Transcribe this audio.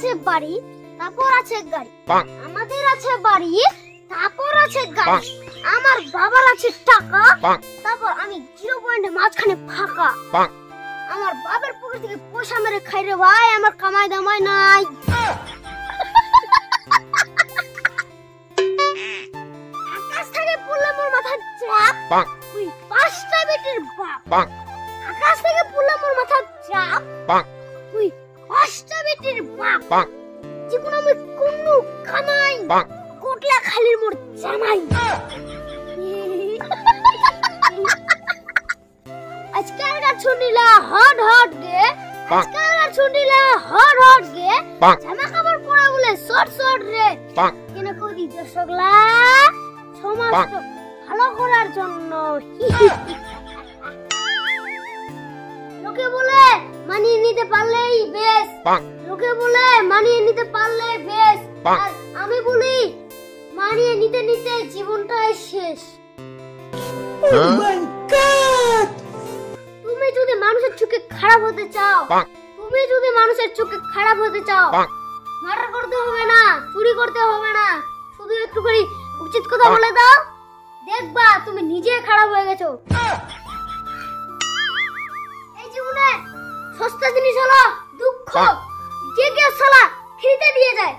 আছে বাড়ি, তারপর আছে গাড়ি। আমাদের আছে বাড়ি, তারপর আছে গাড়ি। আমার বাবার আছে টাকা, তারপর আমি 0 পয়েন্টে মাঝখানে ফাঁকা। আমার বাবার পকেট থেকে পয়সা মেরে খাই রে ভাই, আমার কামাই দামাই নাই। আকাশ থেকে পড়লে মোর মাথার চাপ, ওই 5টা বেটির বাপ। আকাশ থেকে পড়লে মোর মাথার চাপ, ওই 5টা বেটির বাপ। জীবন আমি কোনো কামাই, কোটলা খালির মোর জামাই। আজকালকার ছুটিলা হট হট গে, আজকালকার ছুটিলা হট হট গে, জামা কাপড় পরে বলে শর্ট শর্ট রে। কেন কই দর্শকলা সমাজটা ভালো করার জন্য। লোকে বলে মানিয়ে নিতে পারলেই বেশ, লোকে বলে মানিয়ে নিতে পারলে বেশ, আর আমি বলি মানিয়ে নিতে নিতে জীবনটাই শেষ। Oh my God! তুমি যদি মানুষের চোখে খারাপ হতে চাও, তুমি যদি মানুষের চোখে খারাপ হতে চাও, মার্ডার করতে হবে না, চুরি করতে হবে না, শুধু একটু করে উচিত কথা বলে দাও, দেখবা তুমি নিজে খারাপ হয়ে গেছো। এই জীবনে সস্তা জিনিস হলো দুঃখ, যে কেউ সালা ফ্রিতে দিয়ে যায়।